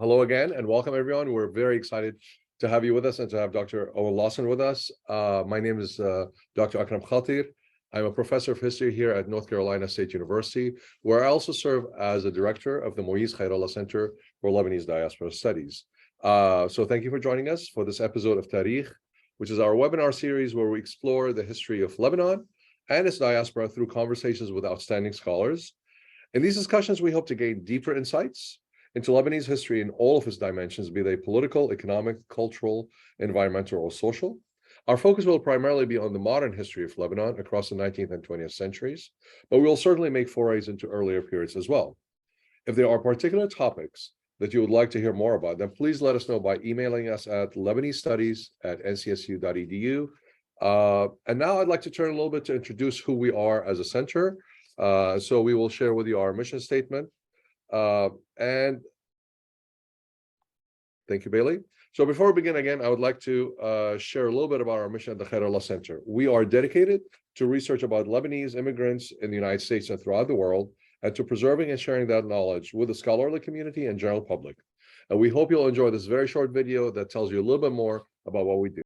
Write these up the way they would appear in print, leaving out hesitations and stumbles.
Hello again, and welcome everyone. We're very excited to have you with us and to have Dr. Owain Lawson with us. My name is Dr. Akram Khatir. I'm a professor of history here at North Carolina State University, where I also serve as a director of the Moise Khairallah Center for Lebanese Diaspora Studies. So thank you for joining us for this episode of Tarikh, which is our webinar series where we explore the history of Lebanon and its diaspora through conversations with outstanding scholars. In these discussions, we hope to gain deeper insights into Lebanese history in all of its dimensions, be they political, economic, cultural, environmental, or social. Our focus will primarily be on the modern history of Lebanon across the 19th and 20th centuries, but we will certainly make forays into earlier periods as well. If there are particular topics that you would like to hear more about, then please let us know by emailing us at lebanestudies@ncsu.edu. And now I'd like to turn a little bit to introduce who we are as a center. So we will share with you our mission statement. And thank you, Bailey. So before we begin again, I would like to share a little bit about our mission at the Khairallah Center. We are dedicated to research about Lebanese immigrants in the United States and throughout the world, and to preserving and sharing that knowledge with the scholarly community and general public. And we hope you'll enjoy this very short video that tells you a little bit more about what we do.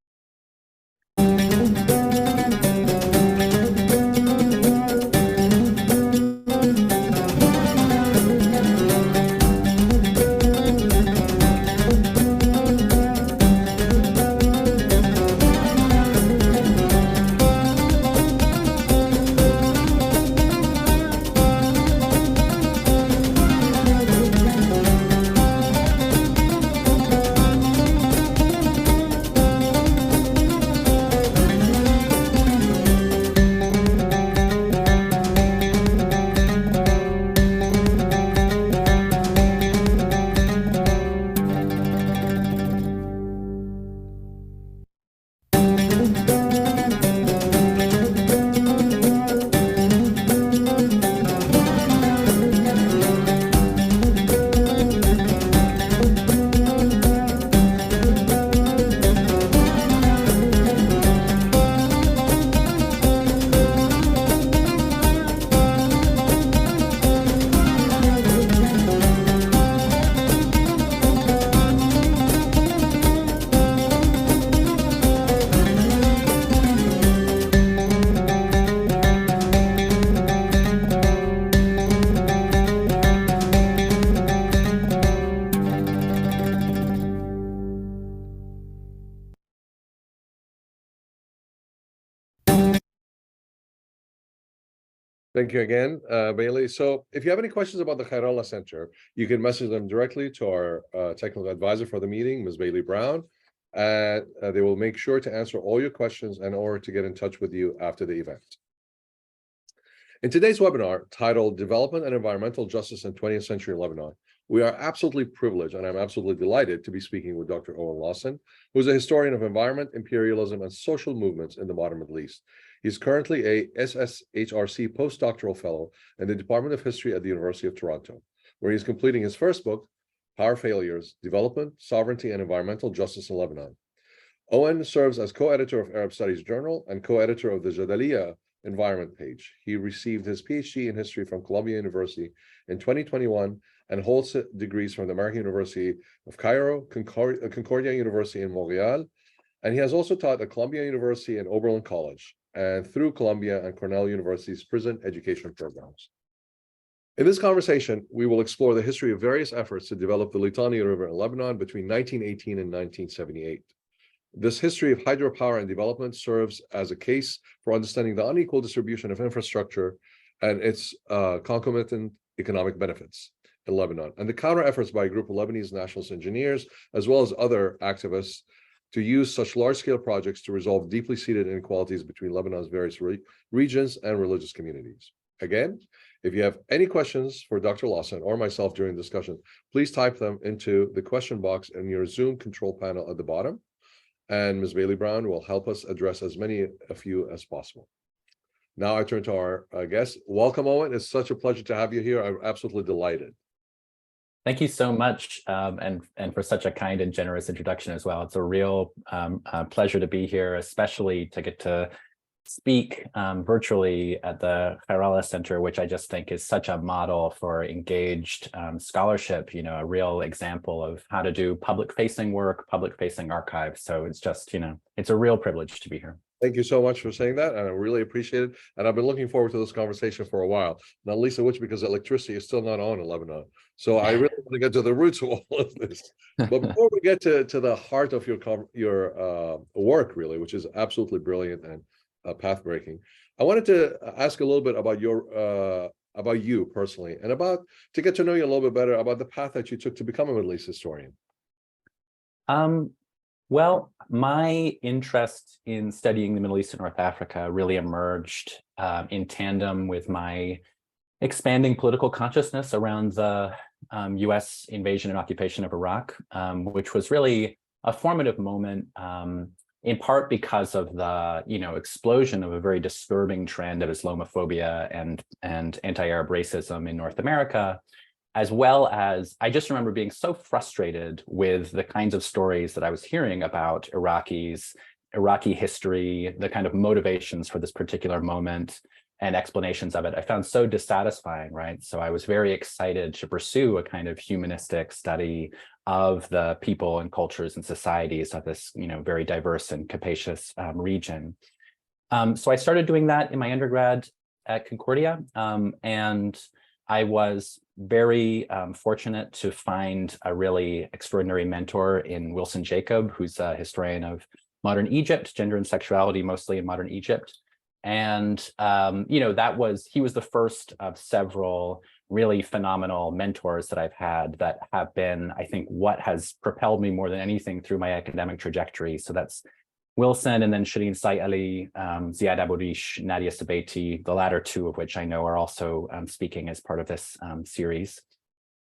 Thank you again, Bailey. So if you have any questions about the Khairallah Center, you can message them directly to our technical advisor for the meeting, Ms. Bailey Brown. They will make sure to answer all your questions in order to get in touch with you after the event. In today's webinar, titled Development and Environmental Justice in 20th Century Lebanon, we are absolutely privileged, and I'm absolutely delighted to be speaking with Dr. Owain Lawson, who is a historian of environment, imperialism, and social movements in the modern Middle East. He's currently a SSHRC postdoctoral fellow in the Department of History at the University of Toronto, where he's completing his first book, Power Failures, Development, Sovereignty, and Environmental Justice in Lebanon. Owain serves as co-editor of Arab Studies Journal and co-editor of the Jadaliya Environment page. He received his PhD in history from Columbia University in 2021 and holds degrees from the American University of Cairo, Concordia University in Montreal, and he has also taught at Columbia University and Oberlin College, and through Columbia and Cornell University's prison education programs. In this conversation, we will explore the history of various efforts to develop the Litani River in Lebanon between 1918 and 1978. This history of hydropower and development serves as a case for understanding the unequal distribution of infrastructure and its concomitant economic benefits in Lebanon, and the counter efforts by a group of Lebanese nationalist engineers, as well as other activists, to use such large-scale projects to resolve deeply seated inequalities between Lebanon's various regions and religious communities. Again, if you have any questions for Dr. Lawson or myself during the discussion, please type them into the question box in your Zoom control panel at the bottom, and Ms. Bailey Brown will help us address as many of you as possible. Now I turn to our guest. Welcome, Owain. It's such a pleasure to have you here. I'm absolutely delighted. Thank you so much, and for such a kind and generous introduction as well. It's a real pleasure to be here, especially to get to speak virtually at the Khairallah Center, which I just think is such a model for engaged scholarship, you know, a real example of how to do public-facing work, public-facing archives. So it's just, you know, it's a real privilege to be here. Thank you so much for saying that, and I really appreciate it. And I've been looking forward to this conversation for a while, not least of which because electricity is still not on in Lebanon. So I really want to get to the roots of all of this. But before we get to the heart of your work, really, which is absolutely brilliant and path breaking, I wanted to ask a little bit about about you personally, and to get to know you a little bit better about the path that you took to become a Middle East historian. Well, my interest in studying the Middle East and North Africa really emerged in tandem with my expanding political consciousness around the US invasion and occupation of Iraq, which was really a formative moment, in part because of the, you know, explosion of a very disturbing trend of Islamophobia and anti-Arab racism in North America, as well as I just remember being so frustrated with the kinds of stories that I was hearing about Iraqis, Iraqi history, the kind of motivations for this particular moment and explanations of it. I found so dissatisfying, right? So I was very excited to pursue a kind of humanistic study of the people and cultures and societies of this, you know, very diverse and capacious region. So I started doing that in my undergrad at Concordia, and I was very fortunate to find a really extraordinary mentor in Wilson Jacob, who's a historian of modern Egypt, gender and sexuality, mostly in modern Egypt. And, you know, he was the first of several really phenomenal mentors that I've had that have been, I think, what has propelled me more than anything through my academic trajectory. So that's Wilson, and then Shireen Sai Ali, Ziad Abou-Rish, Nadia Sabaiti, the latter two of which I know are also speaking as part of this series.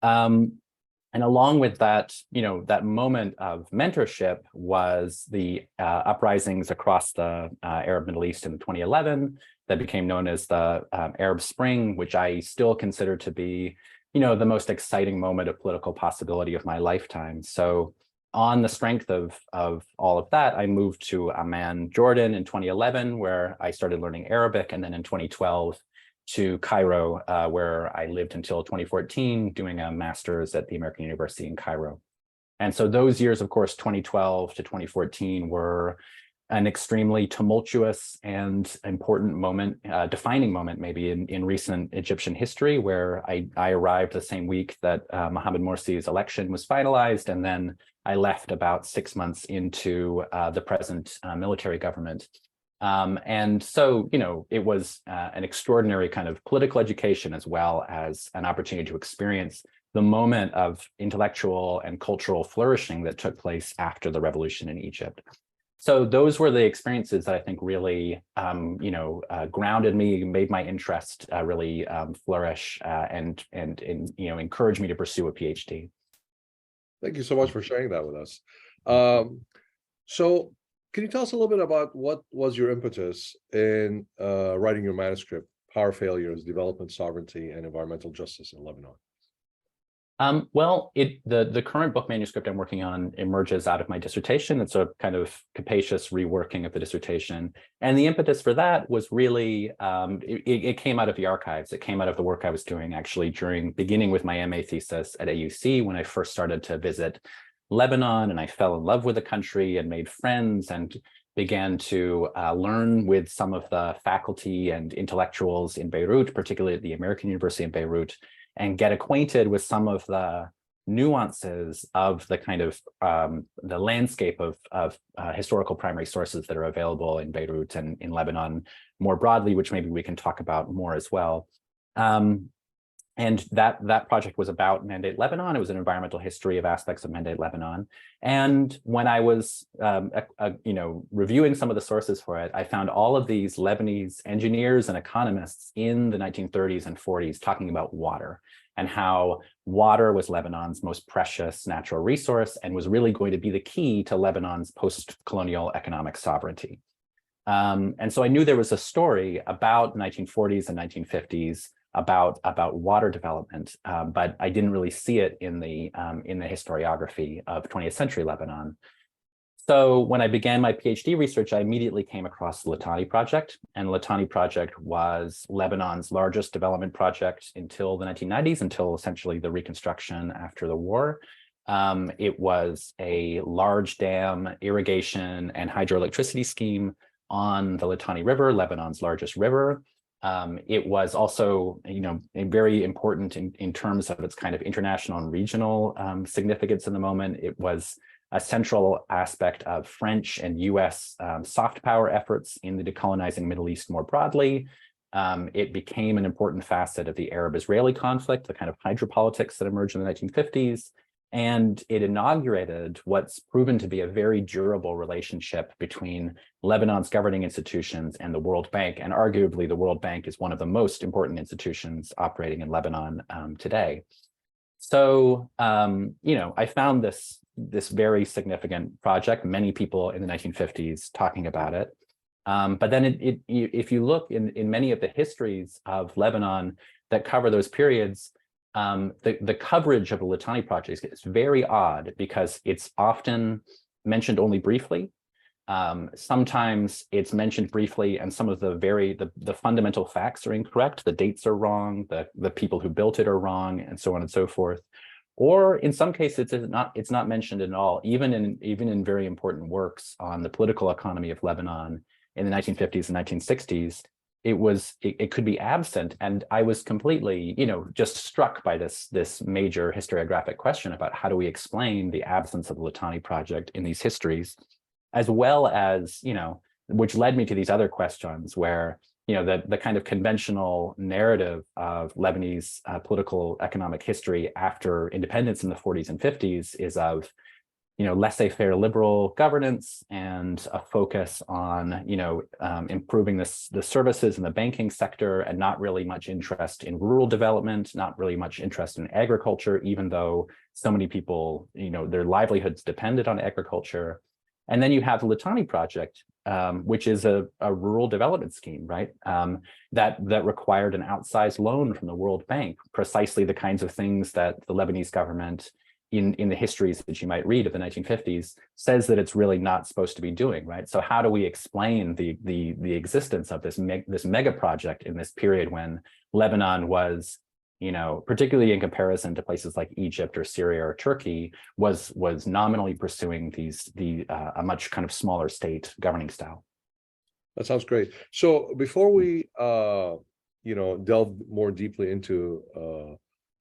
And along with that, you know, that moment of mentorship was the uprisings across the Arab Middle East in 2011 that became known as the Arab Spring, which I still consider to be, you know, the most exciting moment of political possibility of my lifetime. So on the strength of all of that, I moved to Amman, Jordan in 2011, where I started learning Arabic, and then in 2012 to Cairo, where I lived until 2014, doing a master's at the American University in Cairo. And so those years, of course, 2012 to 2014 were an extremely tumultuous and important moment, defining moment maybe in recent Egyptian history, where I arrived the same week that Mohamed Morsi's election was finalized, and then I left about 6 months into the present military government. And so, you know, it was an extraordinary kind of political education, as well as an opportunity to experience the moment of intellectual and cultural flourishing that took place after the revolution in Egypt. So those were the experiences that I think really, you know, grounded me, made my interest really flourish, and you know, encouraged me to pursue a PhD. Thank you so much for sharing that with us. So can you tell us a little bit about what was your impetus in writing your manuscript, Power Failures, Development, Sovereignty, and Environmental Justice in Lebanon? Well, the current book manuscript I'm working on emerges out of my dissertation. It's a kind of capacious reworking of the dissertation. And the impetus for that was really, it came out of the archives. It came out of the work I was doing actually beginning with my MA thesis at AUC, when I first started to visit Lebanon, and I fell in love with the country and made friends and began to learn with some of the faculty and intellectuals in Beirut, particularly at the American University in Beirut, and get acquainted with some of the nuances of the kind of the landscape of historical primary sources that are available in Beirut and in Lebanon more broadly, which maybe we can talk about more as well. And that project was about Mandate Lebanon. It was an environmental history of aspects of Mandate Lebanon. And when I was, you know, reviewing some of the sources for it, I found all of these Lebanese engineers and economists in the 1930s and 40s talking about water, and how water was Lebanon's most precious natural resource and was really going to be the key to Lebanon's post-colonial economic sovereignty. And so I knew there was a story about 1940s and 1950s about water development, but I didn't really see it in the historiography of 20th century Lebanon. So when I began my PhD research, I immediately came across the Litani Project, and the Litani Project was Lebanon's largest development project until the 1990s, until essentially the reconstruction after the war. It was a large dam, irrigation, and hydroelectricity scheme on the Litani River, Lebanon's largest river. It was also, very important in terms of its kind of international and regional significance in the moment. It was a central aspect of French and US soft power efforts in the decolonizing Middle East more broadly. It became an important facet of the Arab-Israeli conflict, the kind of hydropolitics that emerged in the 1950s. And it inaugurated what's proven to be a very durable relationship between Lebanon's governing institutions and the World Bank. And arguably, the World Bank is one of the most important institutions operating in Lebanon today. So, I found this very significant project, many people in the 1950s talking about it. But then if you look in many of the histories of Lebanon that cover those periods, the coverage of the Litani Project is very odd because it's often mentioned only briefly. Sometimes it's mentioned briefly and some of the fundamental facts are incorrect. The dates are wrong, the people who built it are wrong, and so on and so forth. Or in some cases, it's not mentioned at all, even in very important works on the political economy of Lebanon in the 1950s and 1960s. It could be absent, and I was completely, just struck by this major historiographic question about how do we explain the absence of the Litani Project in these histories, as well as, which led me to these other questions where, the kind of conventional narrative of Lebanese political economic history after independence in the 40s and 50s is of, laissez-faire liberal governance and a focus on, improving the services in the banking sector, and not really much interest in rural development, not really much interest in agriculture, even though so many people, their livelihoods depended on agriculture. And then you have the Litani Project, which is a rural development scheme, right? That required an outsized loan from the World Bank, precisely the kinds of things that the Lebanese government in the histories that you might read of the 1950s says that it's really not supposed to be doing, right? So how do we explain the existence of this mega project in this period when Lebanon was, particularly in comparison to places like Egypt or Syria or Turkey, was nominally pursuing a much kind of smaller state governing style? That sounds great. So before we delve more deeply into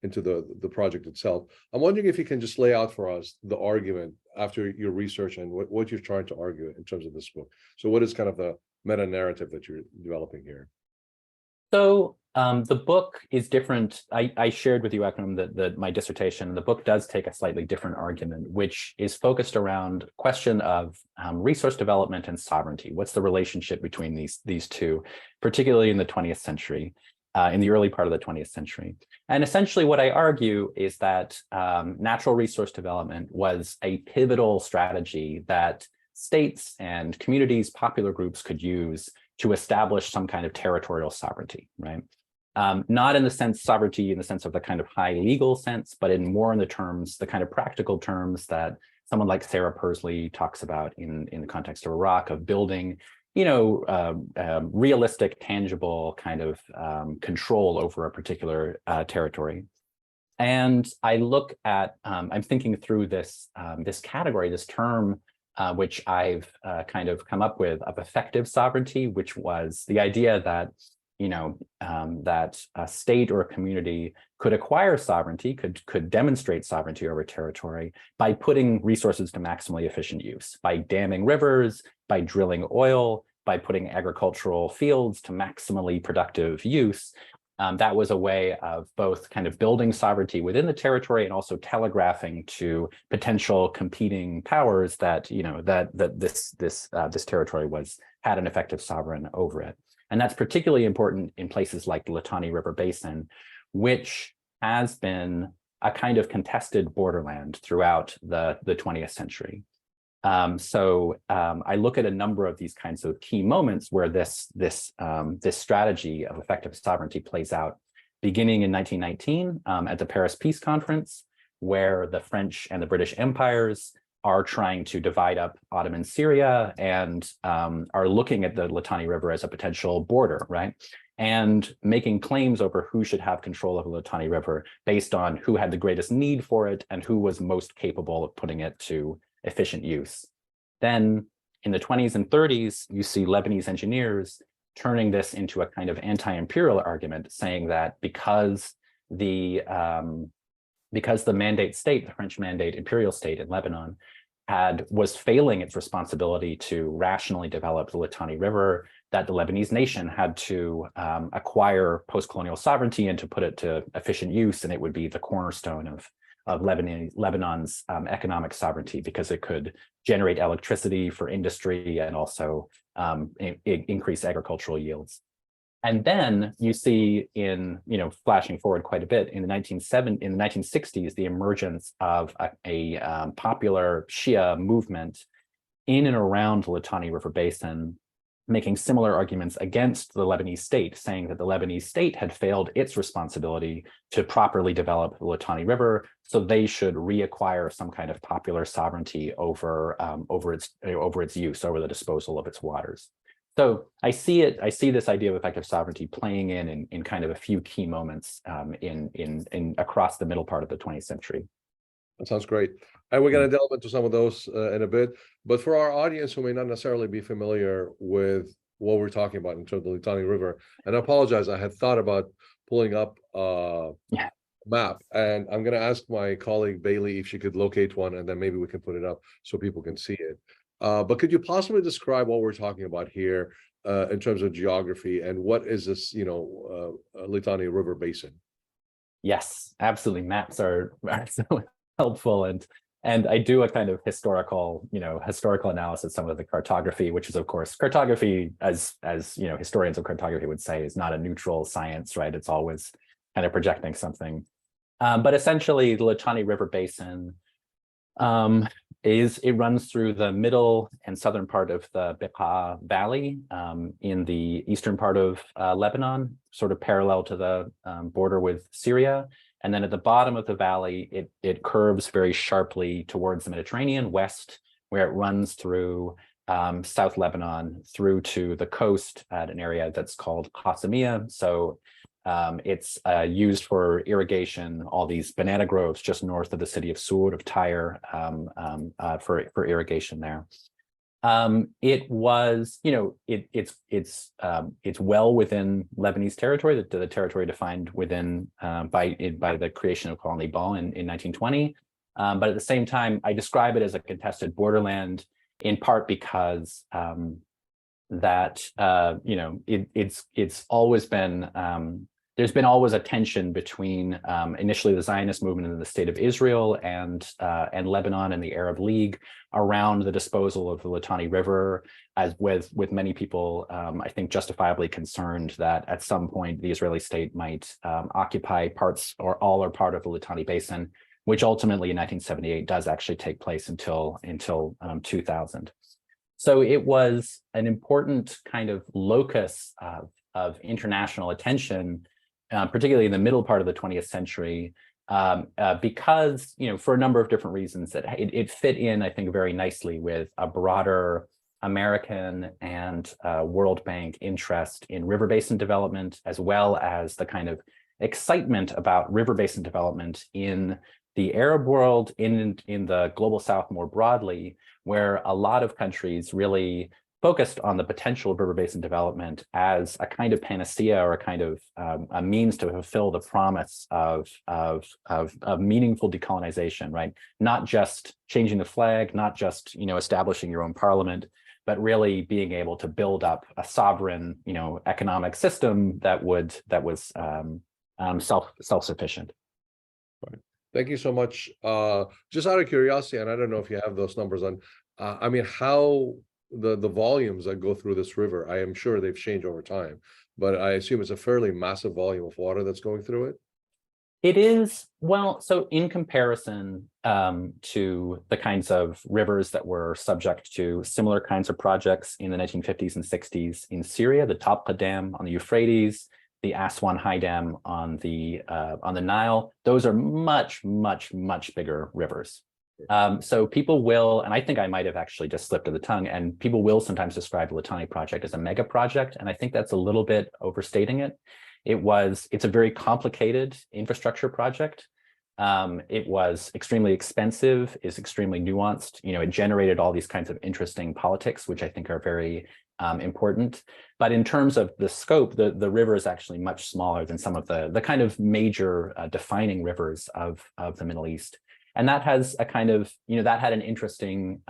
the project itself, I'm wondering if you can just lay out for us the argument after your research and what you're trying to argue in terms of this book. So what is kind of the meta narrative that you're developing here? So the book is different. I shared with you, Akram, that my dissertation, the book does take a slightly different argument, which is focused around the question of resource development and sovereignty. What's the relationship between these two, particularly in the 20th century, in the early part of the 20th century? And essentially what I argue is that natural resource development was a pivotal strategy that states and communities, popular groups could use to establish some kind of territorial sovereignty, right? Not in the sense sovereignty in the sense of the kind of high legal sense, but more in the kind of practical terms that someone like Sarah Pursley talks about in the context of Iraq, of building, realistic, tangible kind of control over a particular territory. And I look at, I'm thinking through this category, this term, which I've kind of come up with, of effective sovereignty, which was the idea that that a state or a community could acquire sovereignty, could demonstrate sovereignty over territory by putting resources to maximally efficient use, by damming rivers, by drilling oil, by putting agricultural fields to maximally productive use. That was a way of both kind of building sovereignty within the territory and also telegraphing to potential competing powers that this territory had an effective sovereign over it. And that's particularly important in places like the Litani River Basin, which has been a kind of contested borderland throughout the 20th century. So I look at a number of these kinds of key moments where this strategy of effective sovereignty plays out, beginning in 1919 at the Paris Peace Conference, where the French and the British empires are trying to divide up Ottoman Syria and are looking at the Litani River as a potential border, right? And making claims over who should have control of the Litani River based on who had the greatest need for it and who was most capable of putting it to efficient use. Then in the 20s and 30s, you see Lebanese engineers turning this into a kind of anti-imperial argument, saying that because the mandate state, the French mandate imperial state in Lebanon, was failing its responsibility to rationally develop the Litani River, that the Lebanese nation had to acquire post-colonial sovereignty and to put it to efficient use, and it would be the cornerstone of Lebanon's economic sovereignty, because it could generate electricity for industry and also increase agricultural yields. And then you see flashing forward quite a bit, in the 1960s, the emergence of a popular Shia movement in and around the Litani River Basin, making similar arguments against the Lebanese state, saying that the Lebanese state had failed its responsibility to properly develop the Litani River, so they should reacquire some kind of popular sovereignty over its use, over the disposal of its waters. So I see this idea of effective sovereignty playing in kind of a few key moments in across the middle part of the 20th century. That sounds great. And we're going to delve into some of those in a bit. But for our audience who may not necessarily be familiar with what we're talking about in terms of the Litani River, and I apologize, I had thought about pulling up a map, and I'm going to ask my colleague Bailey if she could locate one, and then maybe we can put it up so people can see it. But could you possibly describe what we're talking about here in terms of geography, and what is this, Litani River Basin? Yes, absolutely. Maps are so helpful, and I do a kind of historical analysis, some of the cartography, which is, of course, cartography, as historians of cartography would say, is not a neutral science, right? It's always kind of projecting something. But essentially, the Litani River Basin it runs through the middle and southern part of the Bekaa Valley in the eastern part of Lebanon, sort of parallel to the border with Syria. And then at the bottom of the valley, it curves very sharply towards the Mediterranean west, where it runs through South Lebanon through to the coast at an area that's called Qasimiyya. So it's used for irrigation, all these banana groves just north of the city of Sur, of Tyre, for irrigation there. It was, it's well within Lebanese territory, the territory defined within by the creation of Colony Ball in 1920. But at the same time, I describe it as a contested borderland, in part because it's always been there's been always a tension between initially the Zionist movement in the state of Israel and Lebanon and the Arab League around the disposal of the Litani River, as with many people, I think, justifiably concerned that at some point the Israeli state might occupy parts or all or part of the Litani Basin, which ultimately in 1978 does actually take place until 2000. So it was an important kind of locus of international attention, particularly in the middle part of the 20th century, because, for a number of different reasons, that it fit in, I think, very nicely with a broader American and World Bank interest in river basin development, as well as the kind of excitement about river basin development in the Arab world, in the global South more broadly, where a lot of countries really focused on the potential of river basin development as a kind of panacea, or a kind of a means to fulfill the promise of meaningful decolonization, right? Not just changing the flag, not just establishing your own parliament, but really being able to build up a sovereign economic system that was self-sufficient. Right. Thank you so much. Just out of curiosity, and I don't know if you have those numbers on, how the volumes that go through this river, I am sure they've changed over time, but I assume it's a fairly massive volume of water that's going through it. It is, well, so in comparison to the kinds of rivers that were subject to similar kinds of projects in the 1950s and 60s in Syria, the Tabqa Dam on the Euphrates, the Aswan High Dam on the Nile, those are much, much, much bigger rivers. So people will, and I think I might have actually just slipped of the tongue, and people will sometimes describe the Litani project as a mega project, and I think that's a little bit overstating it. It's a very complicated infrastructure project. It was extremely expensive, is extremely nuanced. It generated all these kinds of interesting politics, which I think are very important. But in terms of the scope, the river is actually much smaller than some of the kind of major defining rivers of the Middle East. And that has a kind of, that had an interesting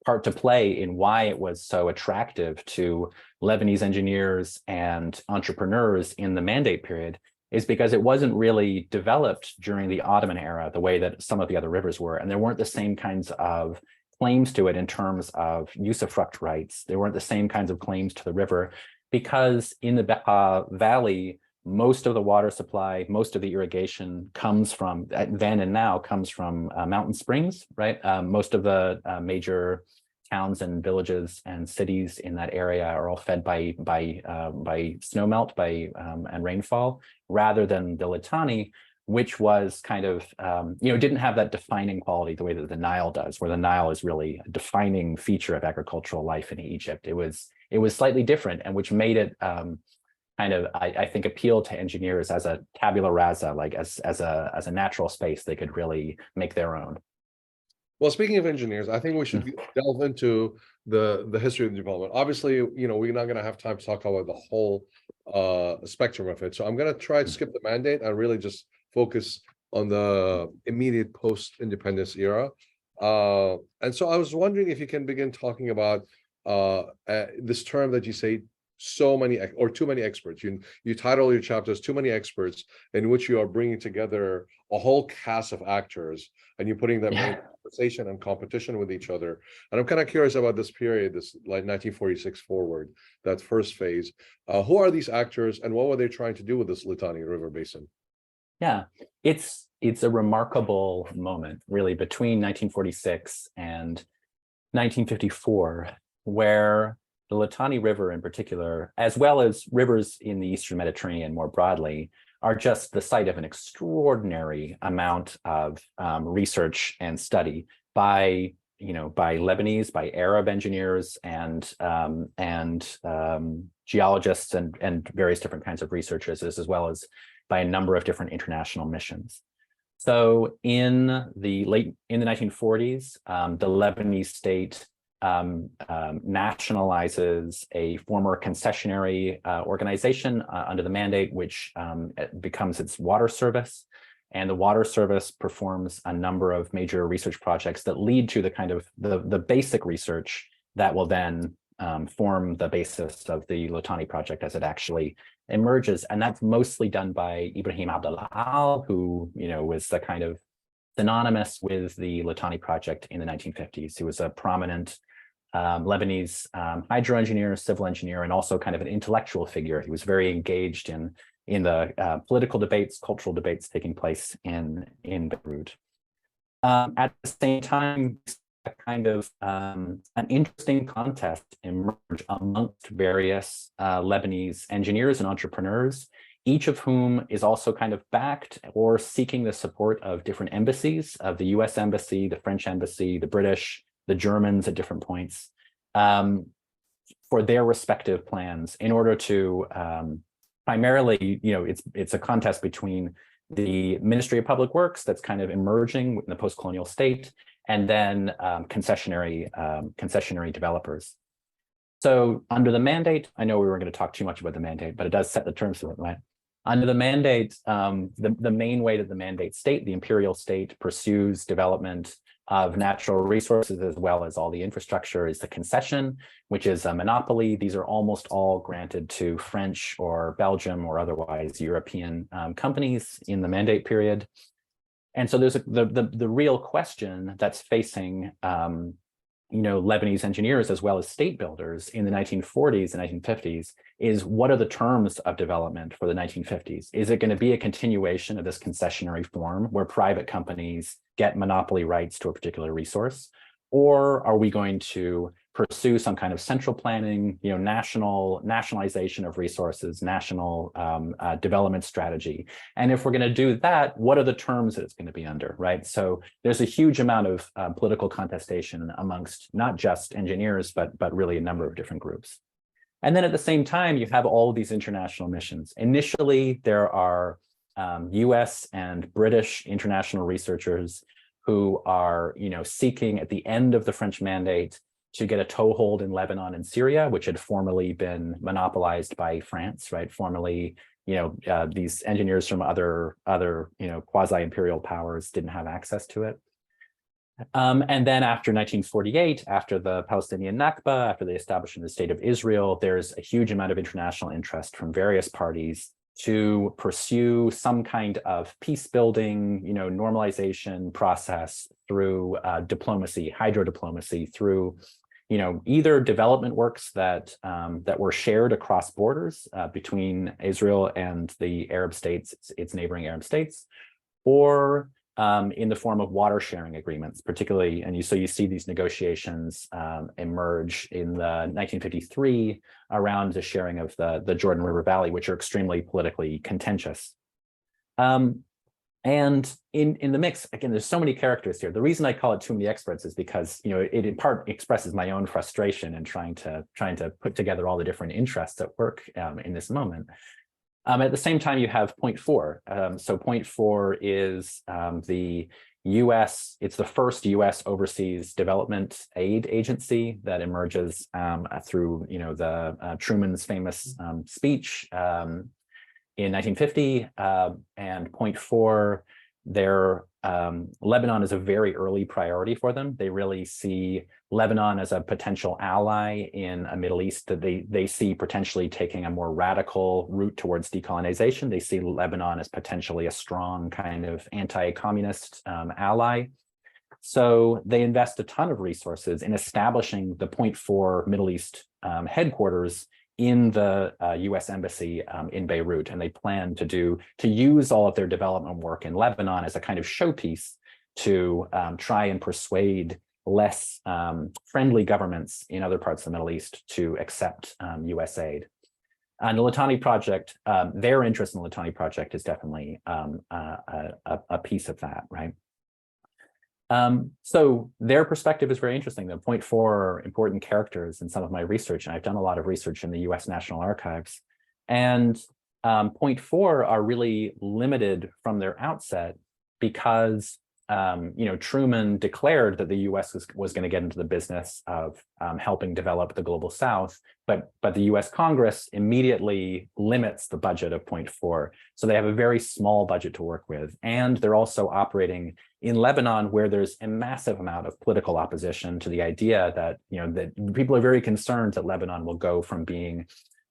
part to play in why it was so attractive to Lebanese engineers and entrepreneurs in the Mandate period, is because it wasn't really developed during the Ottoman era the way that some of the other rivers were. And there weren't the same kinds of claims to it in terms of usufruct rights. There weren't the same kinds of claims to the river, because in the Bekaa Valley, most of the water supply, most of the irrigation comes from, then and now, comes from mountain springs, right? Most of the major towns and villages and cities in that area are all fed by snowmelt, and rainfall, rather than the Litani, which was kind of, didn't have that defining quality the way that the Nile does, where the Nile is really a defining feature of agricultural life in Egypt. It was slightly different, and which made it kind of, I think, appeal to engineers as a tabula rasa, like as a natural space they could really make their own. Well, speaking of engineers, I think we should delve into the history of the development. Obviously, we're not going to have time to talk about the whole spectrum of it. So I'm going to try to skip the Mandate and really just focus on the immediate post-independence era. And so I was wondering if you can begin talking about this term that you say, so many or too many experts. You title your chapters "Too Many Experts," in which you are bringing together a whole cast of actors and you're putting them in conversation and competition with each other. And I'm kind of curious about this period, this like 1946 forward, that first phase. Who are these actors and what were they trying to do with this Litani River basin? Yeah, it's a remarkable moment, really, between 1946 and 1954, where the Litani River in particular, as well as rivers in the Eastern Mediterranean more broadly, are just the site of an extraordinary amount of research and study by Lebanese, by Arab engineers and geologists and various different kinds of researchers, as well as by a number of different international missions. So in the 1940s, the Lebanese state nationalizes a former concessionary organization under the Mandate, which becomes its water service. And the water service performs a number of major research projects that lead to the kind of the basic research that will then form the basis of the Litani project as it actually emerges. And that's mostly done by Ibrahim Abdel-Al, who was the kind of synonymous with the Litani project in the 1950s. He was a prominent Lebanese hydro engineer, civil engineer, and also kind of an intellectual figure. He was very engaged in the political debates, cultural debates taking place in Beirut. At the same time, a kind of an interesting contest emerged amongst various Lebanese engineers and entrepreneurs, each of whom is also kind of backed or seeking the support of different embassies, of the US Embassy, the French Embassy, the British, the Germans at different points, for their respective plans in order to primarily, it's a contest between the Ministry of Public Works that's kind of emerging in the post-colonial state, and then concessionary developers. So under the Mandate, I know we weren't going to talk too much about the Mandate, but it does set the terms for it, right? Under the Mandate, the main way that the Mandate state, the imperial state, pursues development of natural resources as well as all the infrastructure is the concession, which is a monopoly. These are almost all granted to French or Belgium or otherwise European companies in the Mandate period. And so there's the real question that's facing Lebanese engineers as well as state builders in the 1940s and 1950s is, what are the terms of development for the 1950s? Is it going to be a continuation of this concessionary form where private companies get monopoly rights to a particular resource? Or are we going to pursue some kind of central planning, nationalization of resources, national development strategy. And if we're going to do that, what are the terms that it's going to be under, right? So there's a huge amount of political contestation amongst not just engineers, but really a number of different groups. And then at the same time, you have all these international missions. Initially, there are US and British international researchers who are, seeking at the end of the French mandate to get a toehold in Lebanon and Syria, which had formerly been monopolized by France, right? Formerly, these engineers from other quasi-imperial powers didn't have access to it. And then after 1948, after the Palestinian Nakba, after the establishment of the State of Israel, there's a huge amount of international interest from various parties to pursue some kind of peace building, normalization process through diplomacy, hydrodiplomacy, through either development works that were shared across borders between Israel and the Arab states, its neighboring Arab states, or in the form of water sharing agreements, particularly, and so you see these negotiations emerge in the 1953 around the sharing of the Jordan River Valley, which are extremely politically contentious. And in the mix, again, there's so many characters here. The reason I call it Too Many Experts is because it in part expresses my own frustration in trying to put together all the different interests at work in this moment. At the same time, you have point four. So point four is the US, it's the first US overseas development aid agency that emerges through the Truman's famous speech in 1950, and point four, Lebanon is a very early priority for them. They really see Lebanon as a potential ally in a Middle East that they see potentially taking a more radical route towards decolonization. They see Lebanon as potentially a strong kind of anti-communist ally. So they invest a ton of resources in establishing the point four Middle East headquarters in the US Embassy in Beirut, and they plan to use all of their development work in Lebanon as a kind of showpiece to try and persuade less friendly governments in other parts of the Middle East to accept US aid. And the Litani project, their interest in the Litani project is definitely a piece of that, right? So their perspective is very interesting. The point four are important characters in some of my research, and I've done a lot of research in the US National Archives. And point four are really limited from their outset because Truman declared that the US was going to get into the business of helping develop the global South, but the US Congress immediately limits the budget of point four. So they have a very small budget to work with. And they're also operating in Lebanon, where there's a massive amount of political opposition to the idea that, that people are very concerned that Lebanon will go from being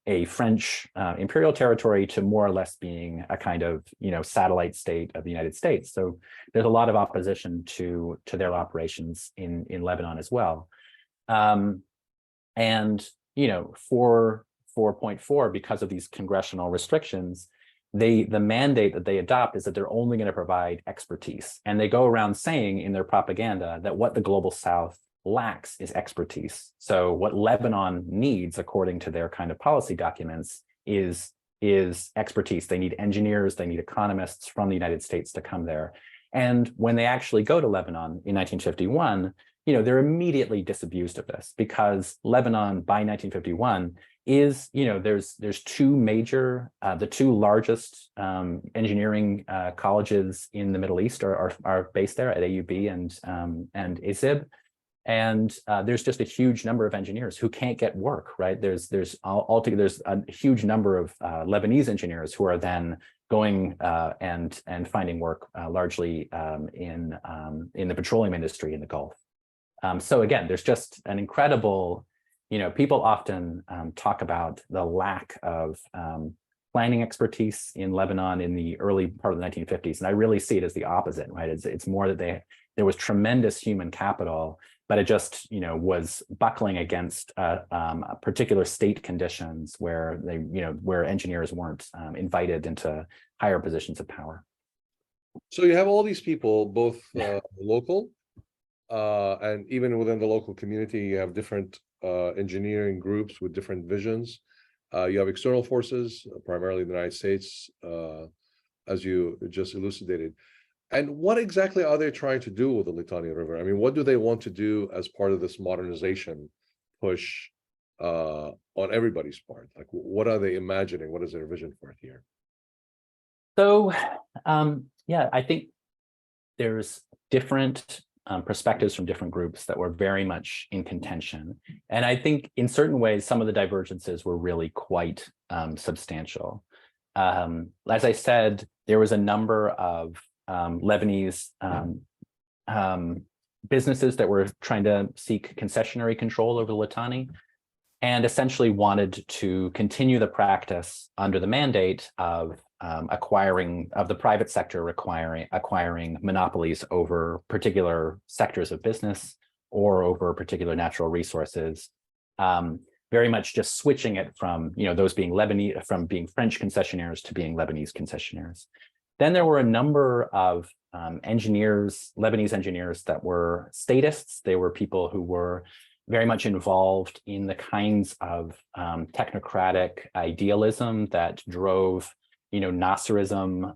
a French imperial territory to more or less being a kind of, satellite state of the United States. So there's a lot of opposition to their operations in Lebanon as well. And, for point four, because of these congressional restrictions, the mandate that they adopt is that they're only going to provide expertise. And they go around saying in their propaganda that what the global South lacks is expertise. So what Lebanon needs, according to their kind of policy documents, is expertise. They need engineers, they need economists from the United States to come there. And when they actually go to Lebanon in 1951, they're immediately disabused of this, because Lebanon by 1951 is, there's two major, the two largest engineering colleges in the Middle East are based there at AUB and ISIB. And there's just a huge number of engineers who can't get work, right? There's a huge number of Lebanese engineers who are then going and finding work largely in the petroleum industry in the Gulf. So again, there's just an incredible, people often talk about the lack of planning expertise in Lebanon in the early part of the 1950s. And I really see it as the opposite, right? It's more that there was tremendous human capital, but it just, was buckling against particular state conditions where where engineers weren't invited into higher positions of power. So you have all these people, both local and even within the local community, you have different engineering groups with different visions. You have external forces, primarily the United States, as you just elucidated. And what exactly are they trying to do with the Litani River? I mean, what do they want to do as part of this modernization push on everybody's part? Like, what are they imagining? What is their vision for it here? So, yeah, I think there's different perspectives from different groups that were very much in contention. And I think in certain ways, some of the divergences were really quite substantial. As I said, there was a number of Lebanese businesses that were trying to seek concessionary control over the Litani and essentially wanted to continue the practice under the mandate of the private sector acquiring monopolies over particular sectors of business or over particular natural resources, very much just switching it from those being being French concessionaires to being Lebanese concessionaires. Then there were a number of Lebanese engineers that were statists. They were people who were very much involved in the kinds of technocratic idealism that drove Nasserism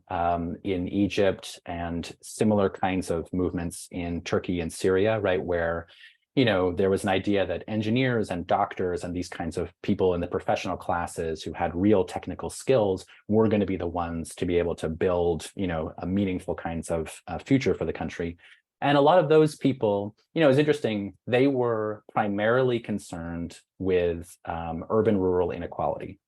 in Egypt and similar kinds of movements in Turkey and Syria, right, where there was an idea that engineers and doctors and these kinds of people in the professional classes who had real technical skills were going to be the ones to be able to build a meaningful kinds of future for the country. And a lot of those people, it's interesting, they were primarily concerned with urban-rural inequality.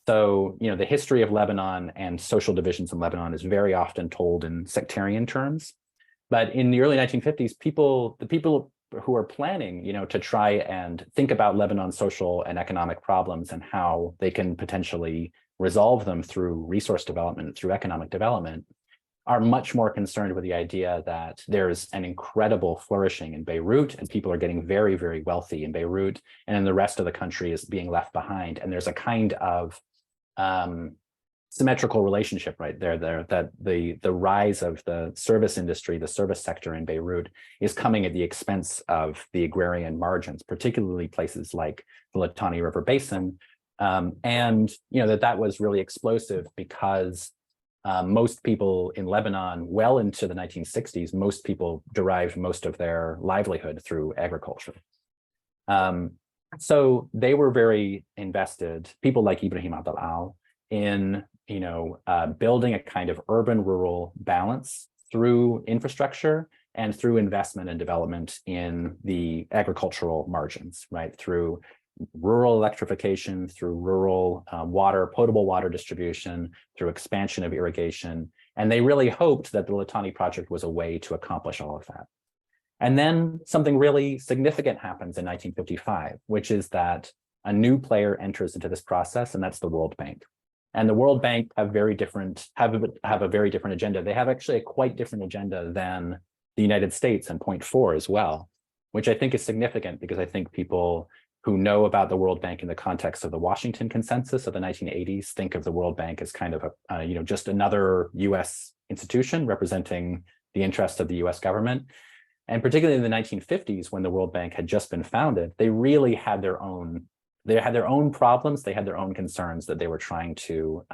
So, the history of Lebanon and social divisions in Lebanon is very often told in sectarian terms. But in the early 1950s, the people who are planning, to try and think about Lebanon's social and economic problems and how they can potentially resolve them through resource development, through economic development, are much more concerned with the idea that there's an incredible flourishing in Beirut and people are getting very, very wealthy in Beirut, and then the rest of the country is being left behind. And there's a kind of symmetrical relationship right there that the rise of the service industry, the service sector in Beirut is coming at the expense of the agrarian margins, particularly places like the Litani River Basin. And that was really explosive because most people in Lebanon, well into the 1960s, most people derived most of their livelihood through agriculture. So they were very invested, people like Ibrahim Abdel Al, in building a kind of urban-rural balance through infrastructure and through investment and development in the agricultural margins, right? Through rural electrification, through rural potable water distribution, through expansion of irrigation. And they really hoped that the Litani project was a way to accomplish all of that. And then something really significant happens in 1955, which is that a new player enters into this process, and that's the World Bank. And the World Bank have a very different agenda. They have actually a quite different agenda than the United States and Point 4 as well, which I think is significant because I think people who know about the World Bank in the context of the Washington Consensus of the 1980s think of the World Bank as kind of just another US institution representing the interests of the US government. And particularly in the 1950s, when the World Bank had just been founded, they really had their own problems, they had their own concerns that they were trying to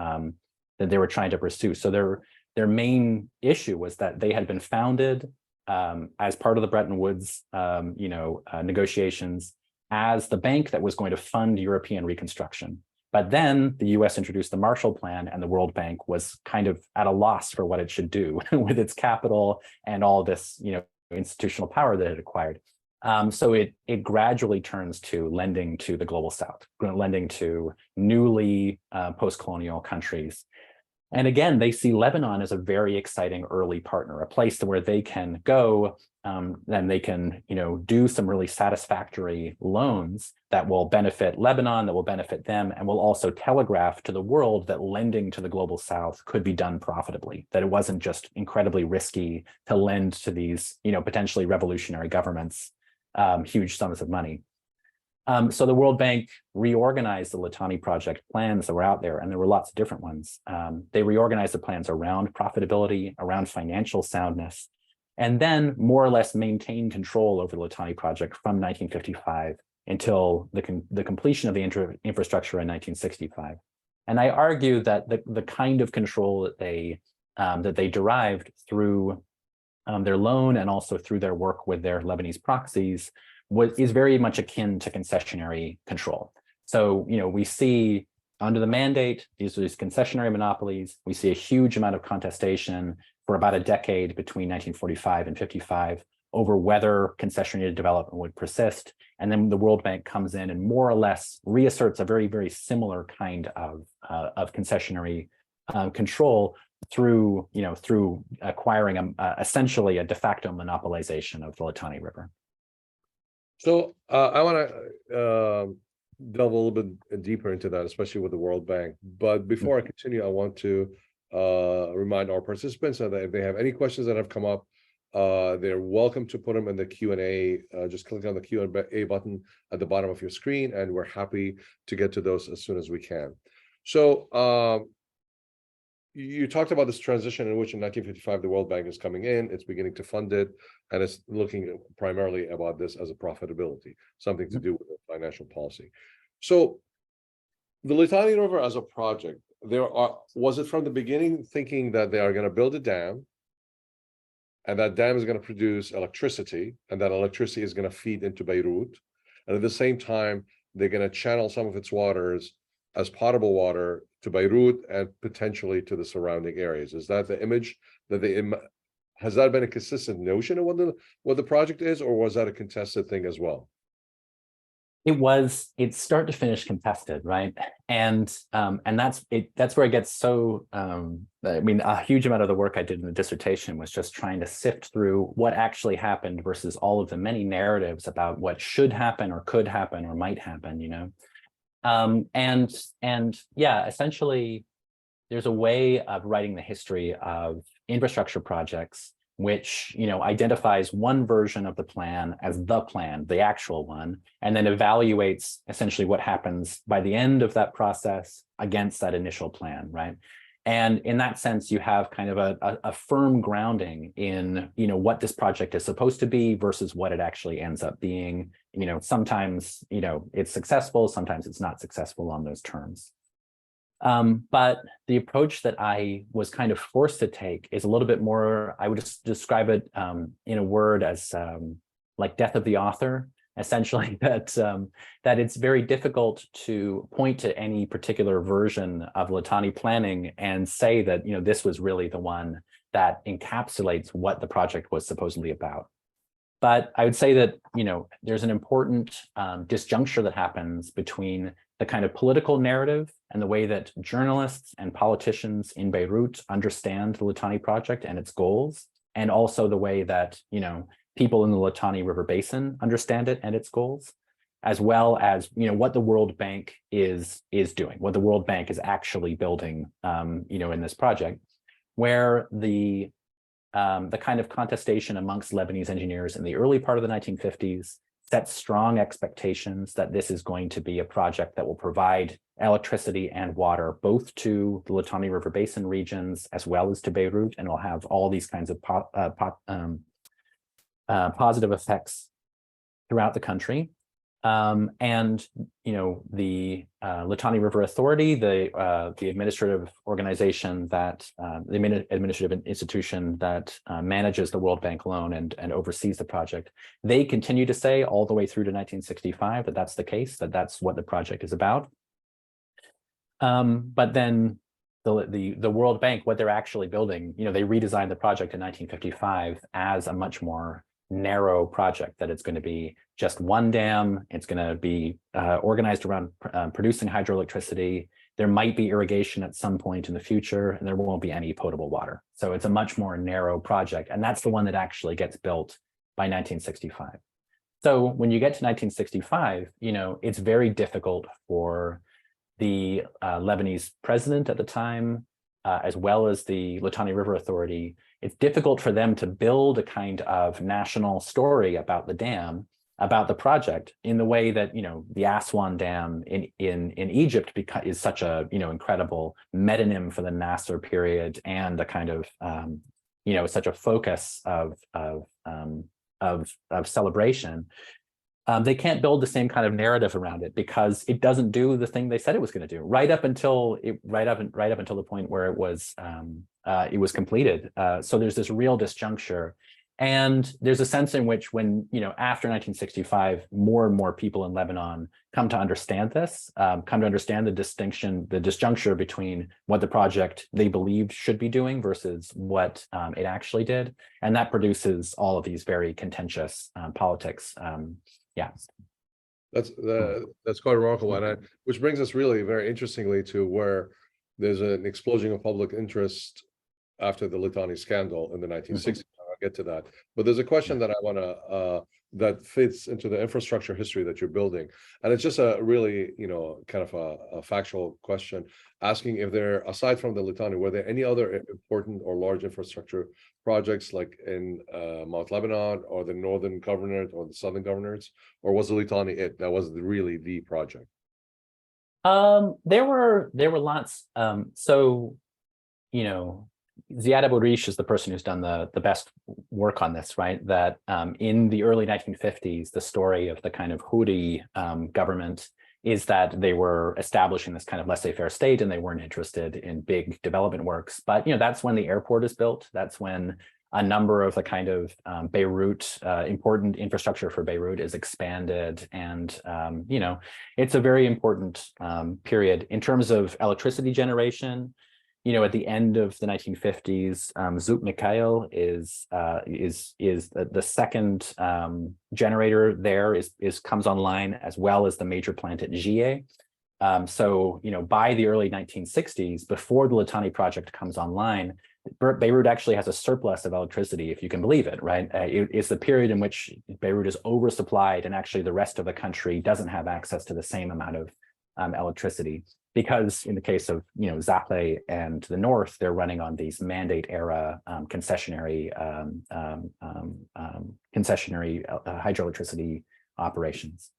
pursue. So their main issue was that they had been founded as part of the Bretton Woods negotiations as the bank that was going to fund European reconstruction. But then the US introduced the Marshall Plan, and the World Bank was kind of at a loss for what it should do with its capital and all this institutional power that it acquired. So it gradually turns to lending to the global South, lending to newly post-colonial countries. And again, they see Lebanon as a very exciting early partner, a place where they can go and they can, do some really satisfactory loans that will benefit Lebanon, that will benefit them, and will also telegraph to the world that lending to the global South could be done profitably, that it wasn't just incredibly risky to lend to these, potentially revolutionary governments huge sums of money. So the World Bank reorganized the Litani project plans that were out there, and there were lots of different ones. They reorganized the plans around profitability, around financial soundness, and then more or less maintained control over the Litani project from 1955 until the completion of the infrastructure in 1965. And I argue that the kind of control that they derived through their loan and also through their work with their Lebanese proxies is very much akin to concessionary control. So, we see under the mandate, these are these concessionary monopolies. We see a huge amount of contestation for about a decade between 1945 and 55 over whether concessionary development would persist. And then the World Bank comes in and more or less reasserts a very, very similar kind of concessionary control through acquiring essentially a de facto monopolization of the Litani River. So I want to delve a little bit deeper into that, especially with the World Bank. But before I continue, I want to remind our participants that if they have any questions that have come up, they're welcome to put them in the Q&A. Just click on the Q&A button at the bottom of your screen, and we're happy to get to those as soon as we can. So you talked about this transition in which in 1955 the World Bank is coming in, it's beginning to fund it, and it's looking primarily about this as a profitability, something to do with financial policy. So the Litani River as a project, was it from the beginning thinking that they are going to build a dam, and that dam is going to produce electricity, and that electricity is going to feed into Beirut, and at the same time they're going to channel some of its waters as potable water to Beirut and potentially to the surrounding areas? Is that the image that has that been a consistent notion of what the project is, or was that a contested thing as well? It's start to finish contested, right? And that's where it gets so, I mean, a huge amount of the work I did in the dissertation was just trying to sift through what actually happened versus all of the many narratives about what should happen or could happen or might happen, and yeah, essentially there's a way of writing the history of infrastructure projects which identifies one version of the plan as the plan, the actual one, and then evaluates essentially what happens by the end of that process against that initial plan, right? And in that sense, you have kind of a firm grounding in what this project is supposed to be versus what it actually ends up being. Sometimes it's successful, sometimes it's not successful on those terms. But the approach that I was kind of forced to take is a little bit more, I would just describe it in a word as like death of the author, essentially, that it's very difficult to point to any particular version of Litani planning and say that this was really the one that encapsulates what the project was supposedly about. But I would say that there's an important disjuncture that happens between the kind of political narrative and the way that journalists and politicians in Beirut understand the Litani project and its goals, and also the way that people in the Litani River Basin understand it and its goals, as well as what the World Bank is doing, what the World Bank is actually building, in this project, where the kind of contestation amongst Lebanese engineers in the early part of the 1950s sets strong expectations that this is going to be a project that will provide electricity and water both to the Litani River Basin regions as well as to Beirut, and will have all these kinds of positive effects throughout the country. And the Litani River Authority, the administrative organization that the administrative institution that manages the World Bank loan and oversees the project, they continue to say all the way through to 1965 that that's the case, that that's what the project is about. But then the World Bank, what they're actually building, they redesigned the project in 1955 as a much more narrow project, that it's going to be just one dam. It's going to be organized around producing hydroelectricity. There might be irrigation at some point in the future, and there won't be any potable water. So it's a much more narrow project, and that's the one that actually gets built by 1965. So when you get to 1965, it's very difficult for the Lebanese president at the time, as well as the Litani River Authority. It's difficult for them to build a kind of national story about the dam, about the project, in the way that the Aswan Dam in Egypt is such a incredible metonym for the Nasser period, and a kind of such a focus of celebration. they can't build the same kind of narrative around it because it doesn't do the thing they said it was going to do right up until the point where it was completed. So there's this real disjuncture, and there's a sense in which when, after 1965, more and more people in Lebanon come to understand this, come to understand the disjuncture between what the project they believed should be doing versus what it actually did, and that produces all of these very contentious politics. Yeah. That's quite remarkable, and which brings us really very interestingly to where there's an explosion of public interest after the Litani scandal in the 1960s. I'll get to that, but there's a question that I want to that fits into the infrastructure history that you're building, and it's just a really kind of a factual question, asking if there, aside from the Litani, were there any other important or large infrastructure projects like in Mount Lebanon or the Northern Governorate or the Southern Governorates, or was the Litani it? That was really the project. There were lots. So, Ziad Abu Rish is the person who's done the best work on this, right? That in the early 1950s, the story of the kind of Houthi government is that they were establishing this kind of laissez-faire state and they weren't interested in big development works. But, that's when the airport is built. That's when a number of the kind of Beirut, important infrastructure for Beirut is expanded. And, it's a very important period in terms of electricity generation. At the end of the 1950s, Zouk Mikhail is the second generator there comes online, as well as the major plant at Jie. So, by the early 1960s, before the Litani project comes online, Beirut actually has a surplus of electricity, if you can believe it, right? It's the period in which Beirut is oversupplied, and actually the rest of the country doesn't have access to the same amount of electricity. Because in the case of Zahle and the north, they're running on these mandate era concessionary hydroelectricity operations.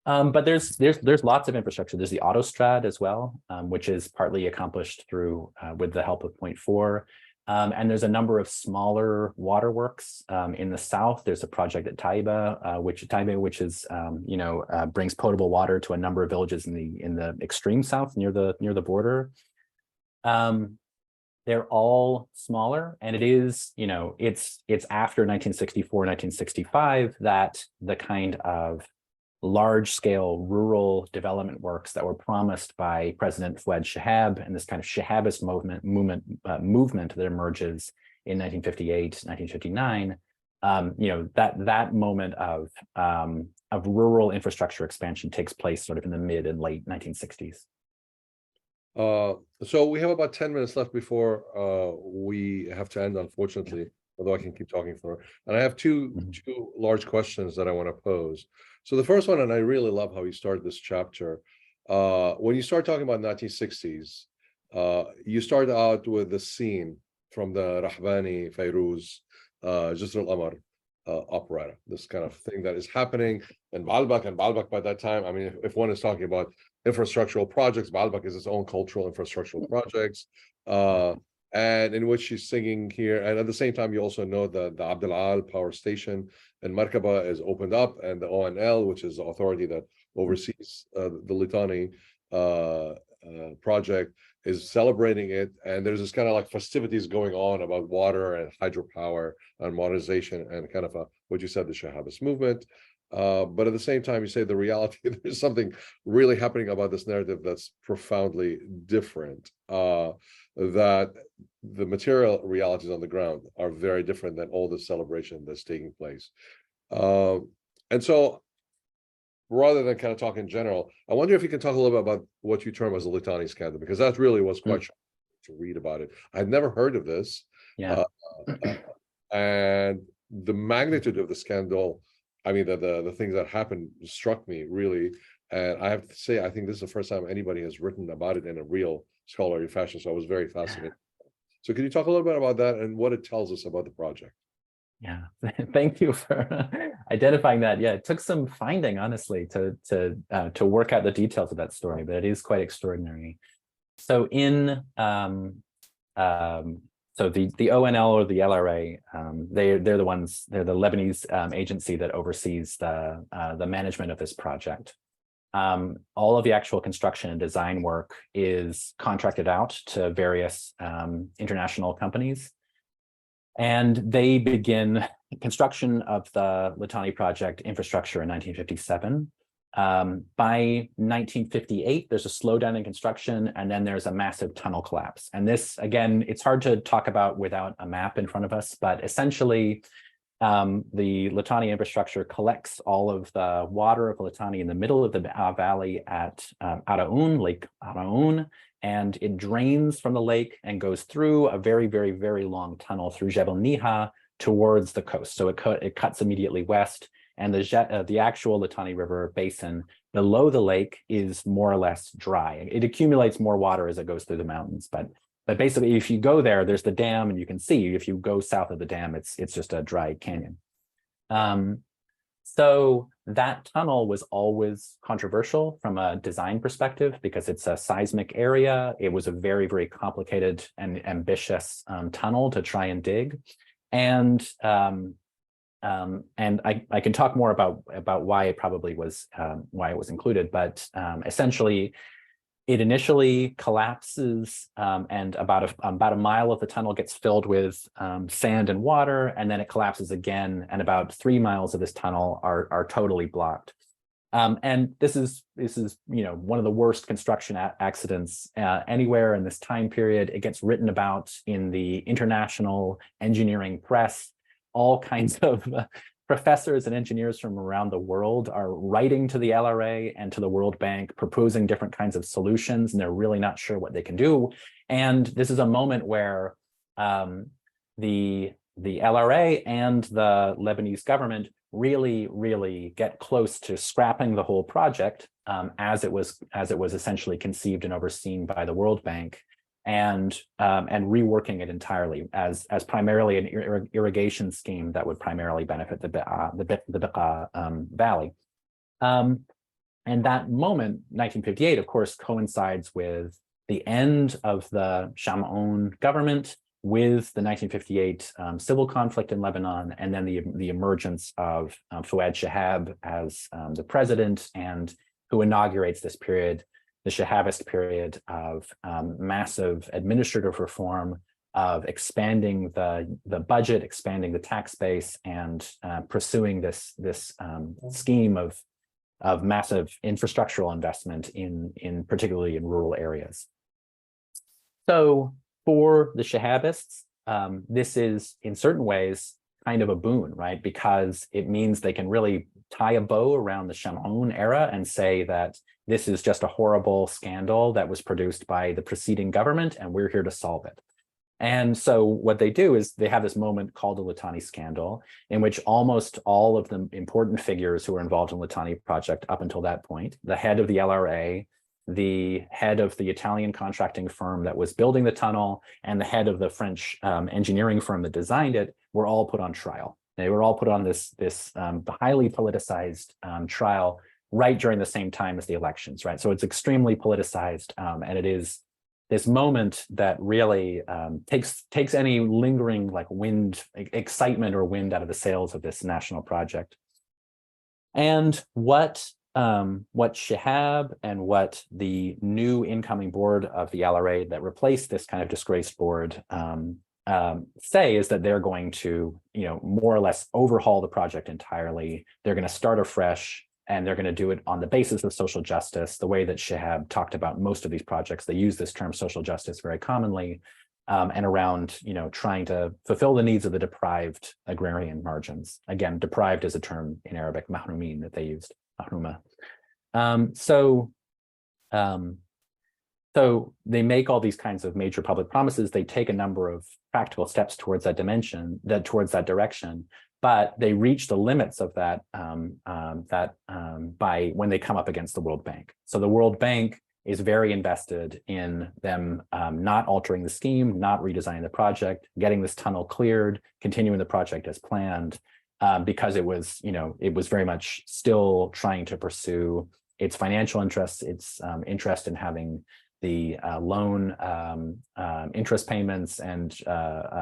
But there's lots of infrastructure. There's the autostrad as well, which is partly accomplished through with the help of Point 4. And there's a number of smaller waterworks in the south. There's a project at Taiba, which is brings potable water to a number of villages in the extreme south near the border. They're all smaller, and it is it's after 1964, 1965 that the kind of large-scale rural development works that were promised by President Fouad Chehab and this kind of Chehabist movement that emerges in 1958, 1959. That moment of rural infrastructure expansion takes place sort of in the mid and late 1960s. So we have about 10 minutes left before we have to end, unfortunately, although I can keep talking for. And I have two large questions that I want to pose. So the first one, and I really love how you started this chapter, when you start talking about 1960s, you start out with the scene from the Rahbani Fairuz Jisr al-Qamar operetta, this kind of thing that is happening in Baalbek. And Baalbek by that time, I mean, if one is talking about infrastructural projects, Baalbek is its own cultural infrastructural projects, and in which she's singing here. And at the same time, you also know that the Abdel Al power station in Markaba is opened up, and the ONL, which is the authority that oversees the Litani project, is celebrating it. And there's this kind of like festivities going on about water and hydropower and modernization and kind of what you said, the Shahabist movement. But at the same time, you say the reality, there's something really happening about this narrative that's profoundly different, that the material realities on the ground are very different than all the celebration that's taking place. And so rather than kind of talk in general, I wonder if you can talk a little bit about what you term as the Litani scandal, because that really was quite shocking to read about it. I'd never heard of this. Yeah. And the magnitude of the scandal, I mean, the things that happened struck me really. And I have to say, I think this is the first time anybody has written about it in a real scholarly fashion. So I was very fascinated. So can you talk a little bit about that and what it tells us about the project? Yeah, thank you for identifying that. Yeah, it took some finding, honestly, to work out the details of that story, but it is quite extraordinary. So in So the ONL or the LRA, they're the ones, they're the Lebanese agency that oversees the management of this project. All of the actual construction and design work is contracted out to various international companies. And they begin construction of the Litani project infrastructure in 1957. By 1958, there's a slowdown in construction, and then there's a massive tunnel collapse. And this, again, it's hard to talk about without a map in front of us, but essentially, the Litani infrastructure collects all of the water of Litani in the middle of the valley at Araun, Lake Araun, and it drains from the lake and goes through a very, very, very long tunnel through Jebel Niha towards the coast. So it cuts immediately west, and the actual Litani River basin below the lake is more or less dry. It accumulates more water as it goes through the mountains, but basically, if you go there, there's the dam, and you can see if you go south of the dam, it's just a dry canyon. So that tunnel was always controversial from a design perspective because it's a seismic area. It was a very, very complicated and ambitious tunnel to try and dig. And I can talk more about why it probably was why it was included, but essentially, it initially collapses, and about a mile of the tunnel gets filled with sand and water, and then it collapses again, and about 3 miles of this tunnel are totally blocked. And this is one of the worst construction accidents anywhere in this time period. It gets written about in the international engineering press. All kinds of professors and engineers from around the world are writing to the LRA and to the World Bank, proposing different kinds of solutions, and they're really not sure what they can do. And this is a moment where the LRA and the Lebanese government really, really get close to scrapping the whole project as it was essentially conceived and overseen by the World Bank, and reworking it entirely as primarily an irrigation scheme that would primarily benefit the Beqa Valley. And that moment, 1958, of course, coincides with the end of the Shamaon government, with the 1958 civil conflict in Lebanon, and then the emergence of Fouad Shahab as the president, and who inaugurates this period, the Shahabist period of massive administrative reform, of expanding the budget, expanding the tax base, and pursuing this scheme of massive infrastructural investment in particularly in rural areas. So for the Shahabists, this is in certain ways kind of a boon, right? Because it means they can really tie a bow around the Shamaon era and say that this is just a horrible scandal that was produced by the preceding government, and we're here to solve it. And so what they do is they have this moment called the Litani scandal, in which almost all of the important figures who were involved in the Litani project up until that point, the head of the LRA, the head of the Italian contracting firm that was building the tunnel, and the head of the French engineering firm that designed it, were all put on trial. They were all put on this highly politicized trial right during the same time as the elections, right? So it's extremely politicized, and it is this moment that really takes any lingering excitement or wind out of the sails of this national project. And what Shihab and what the new incoming board of the LRA that replaced this kind of disgraced board say is that they're going to, more or less overhaul the project entirely. They're going to start afresh, and they're going to do it on the basis of social justice, the way that Shihab talked about most of these projects. They use this term social justice very commonly, and around, trying to fulfill the needs of the deprived agrarian margins. Again, deprived is a term in Arabic, mahrumin, that they used, mahruma. So they make all these kinds of major public promises. They take a number of practical steps towards that towards that direction, but they reach the limits of that by when they come up against the World Bank. So the World Bank is very invested in them not altering the scheme, not redesigning the project, getting this tunnel cleared, continuing the project as planned, because it was very much still trying to pursue its financial interests, its interest in having loan interest payments and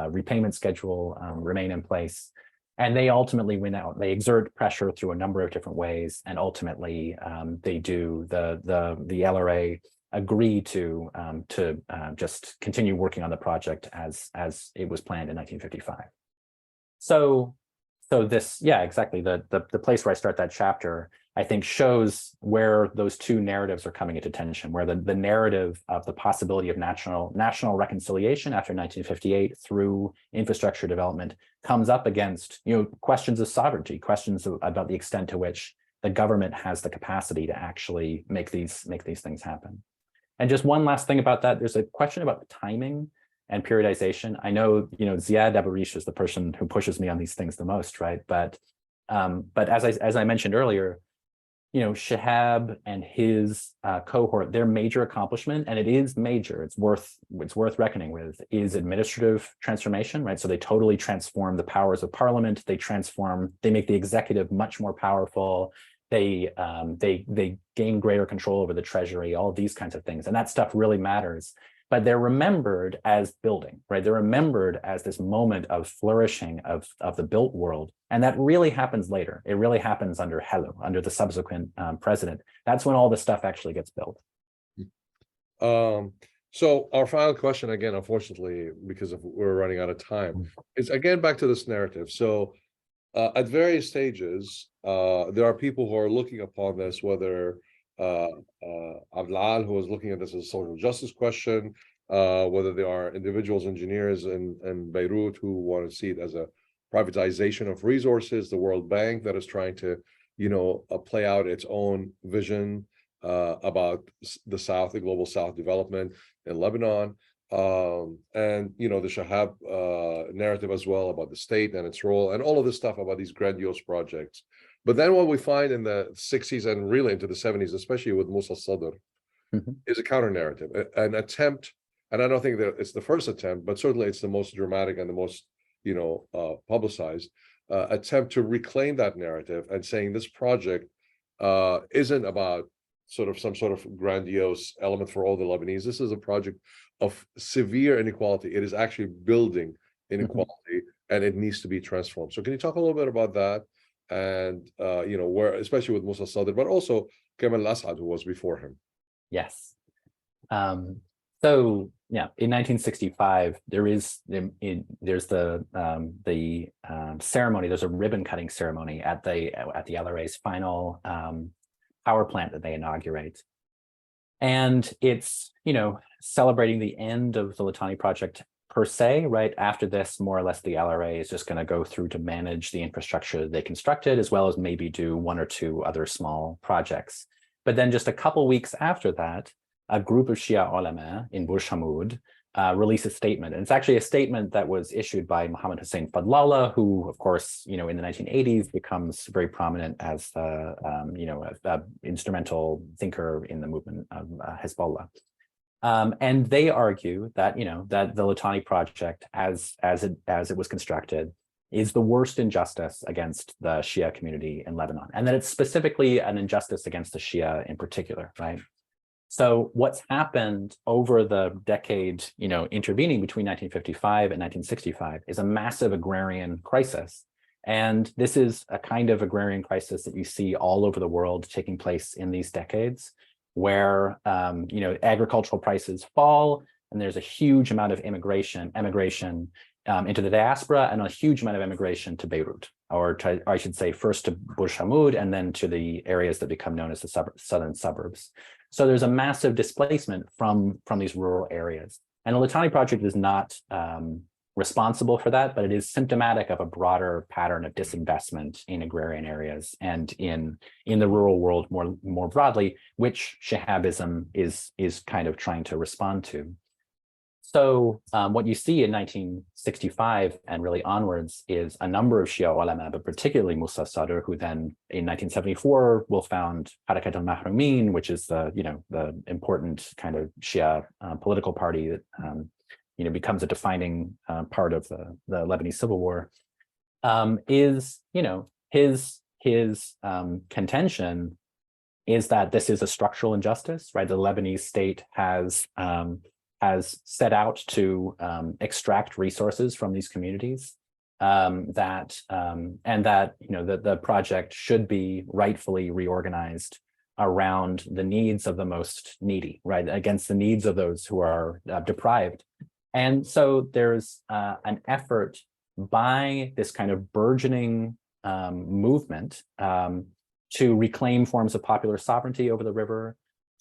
repayment schedule remain in place. And they ultimately win out. They exert pressure through a number of different ways, and ultimately the LRA agree to just continue working on the project as it was planned in 1955. So this, yeah, exactly. The place where I start that chapter, I think, shows where those two narratives are coming into tension, where the narrative of the possibility of national reconciliation after 1958 through infrastructure development comes up against, questions of sovereignty, questions about the extent to which the government has the capacity to actually make these things happen. And just one last thing about that, there's a question about timing and periodization. I know, Ziad Abarish is the person who pushes me on these things the most, right? But as I mentioned earlier, Shihab and his cohort, their major accomplishment, and it is major, it's worth reckoning with, is administrative transformation, right? So they totally transform the powers of parliament. They make the executive much more powerful. They gain greater control over the treasury, all these kinds of things. And that stuff really matters. But they're remembered as building, right? They're remembered as this moment of flourishing of the built world. And that really happens later. It really happens under Helou, under the subsequent president. That's when all the stuff actually gets built. So our final question, again, unfortunately, because we're running out of time, is again back to this narrative. So at various stages, there are people who are looking upon this, whether Abdal, who is looking at this as a social justice question, whether there are individuals, engineers in Beirut who want to see it as a privatization of resources, the World Bank that is trying to, play out its own vision about the South, the global South development in Lebanon, and the Shahab narrative as well about the state and its role, and all of this stuff about these grandiose projects. But then what we find in the 60s and really into the 70s, especially with Musa Sadr, is a counter narrative, an attempt, and I don't think that it's the first attempt, but certainly it's the most dramatic and the most, publicized attempt to reclaim that narrative and saying this project isn't about some sort of grandiose element for all the Lebanese. This is a project of severe inequality. It is actually building inequality, and it needs to be transformed. So can you talk a little bit about that? And where, especially with Musa Sadr, but also Kemal Asad, who was before him. Yes. So yeah, in 1965, there's the ceremony. There's a ribbon cutting ceremony at the LRA's final power plant that they inaugurate, and it's celebrating the end of the Litani project per se, right? After this, more or less, the LRA is just going to go through to manage the infrastructure they constructed, as well as maybe do one or two other small projects. But then just a couple weeks after that, a group of Shia ulama in Burj Hamud release a statement. And it's actually a statement that was issued by Muhammad Hussein Fadlallah, who, of course, in the 1980s becomes very prominent as an instrumental thinker in the movement of Hezbollah. And they argue that that the Litani project, as it was constructed, is the worst injustice against the Shia community in Lebanon, and that it's specifically an injustice against the Shia in particular, right? So what's happened over the decade, intervening between 1955 and 1965 is a massive agrarian crisis. And this is a kind of agrarian crisis that you see all over the world taking place in these decades, where agricultural prices fall, and there's a huge amount of emigration into the diaspora, and a huge amount of emigration to Beirut, or I should say first to Burj Hamud and then to the areas that become known as the southern suburbs. So there's a massive displacement from these rural areas. And the Litani project is not responsible for that, but it is symptomatic of a broader pattern of disinvestment in agrarian areas and in the rural world more broadly, which Shihabism is kind of trying to respond to. So what you see in 1965 and really onwards is a number of Shia ulama, but particularly Musa Sadr, who then in 1974 will found Harakat al-Mahrumin, which is the important kind of Shia political party that becomes a defining part of the Lebanese civil war. His contention is that this is a structural injustice, right? The Lebanese state has set out to extract resources from these communities, and that the project should be rightfully reorganized around the needs of the most needy, right? Against the needs of those who are deprived. And so there's an effort by this kind of burgeoning movement to reclaim forms of popular sovereignty over the river,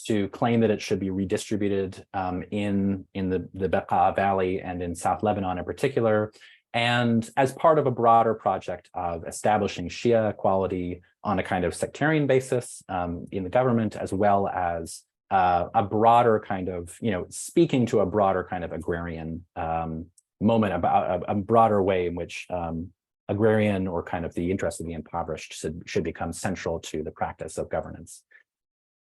to claim that it should be redistributed in the Bekaa Valley and in South Lebanon in particular, and as part of a broader project of establishing Shia equality on a kind of sectarian basis in the government, as well as a broader kind of, speaking to a broader kind of agrarian moment, about a broader way in which agrarian, or kind of the interest of the impoverished, should become central to the practice of governance.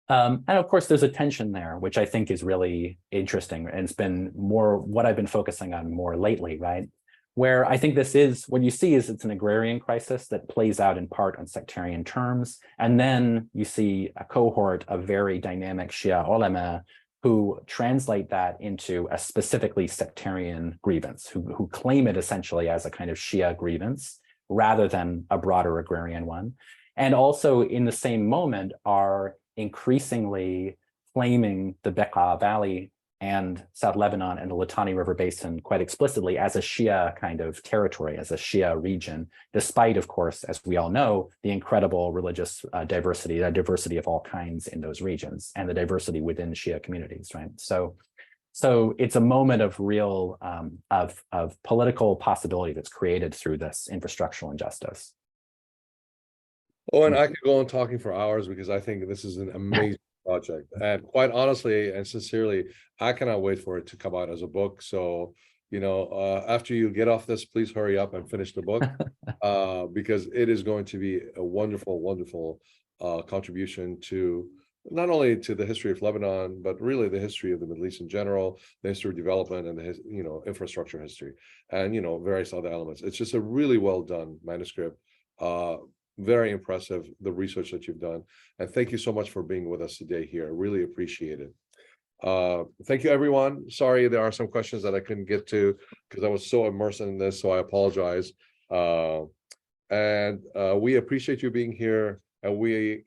And of course, there's a tension there, which I think is really interesting, and it's been more what I've been focusing on more lately, right? Where I think this is, what you see is it's an agrarian crisis that plays out in part on sectarian terms. And then you see a cohort of very dynamic Shia ulama who translate that into a specifically sectarian grievance, who claim it essentially as a kind of Shia grievance rather than a broader agrarian one. And also in the same moment are increasingly claiming the Bekaa Valley and South Lebanon and the Litani River Basin quite explicitly as a Shia kind of territory, as a Shia region, despite, of course, as we all know, the incredible religious diversity, the diversity of all kinds in those regions, and the diversity within Shia communities, right? So it's a moment of real, of political possibility that's created through this infrastructural injustice. Oh, and I could go on talking for hours because I think this is an amazing project. And quite honestly and sincerely, I cannot wait for it to come out as a book. So, after you get off this, please hurry up and finish the book because it is going to be a wonderful, wonderful contribution to not only to the history of Lebanon, but really the history of the Middle East in general, the history of development, and the infrastructure history, and various other elements. It's just a really well done manuscript. Very impressive, the research that you've done. And thank you so much for being with us today here. I really appreciate it. Thank you, everyone. Sorry, there are some questions that I couldn't get to because I was so immersed in this, so I apologize. And we appreciate you being here. And we,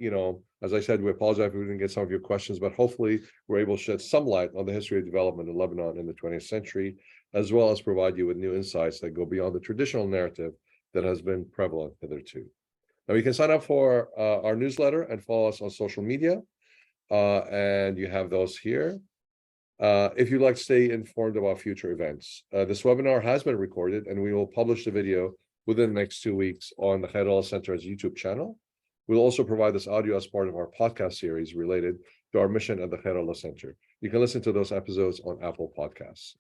as I said, we apologize if we didn't get some of your questions, but hopefully we're able to shed some light on the history of development in Lebanon in the 20th century, as well as provide you with new insights that go beyond the traditional narrative that has been prevalent hitherto. Now, you can sign up for our newsletter and follow us on social media, and you have those here. If you'd like to stay informed about future events, this webinar has been recorded, and we will publish the video within the next 2 weeks on the Khairallah Center's YouTube channel. We'll also provide this audio as part of our podcast series related to our mission at the Khairallah Center. You can listen to those episodes on Apple Podcasts.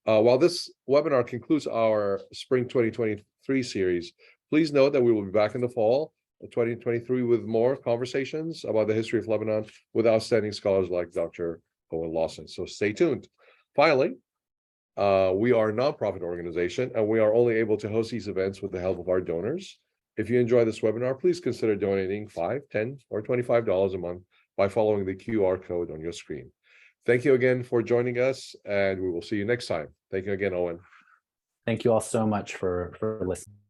While this webinar concludes our Spring 2023 series, please note that we will be back in the fall of 2023 with more conversations about the history of Lebanon with outstanding scholars like Dr. Owain Lawson. So stay tuned. Finally, we are a nonprofit organization, and we are only able to host these events with the help of our donors. If you enjoy this webinar, please consider donating $5, $10, or $25 a month by following the QR code on your screen. Thank you again for joining us, and we will see you next time. Thank you again, Owain. Thank you all so much for listening.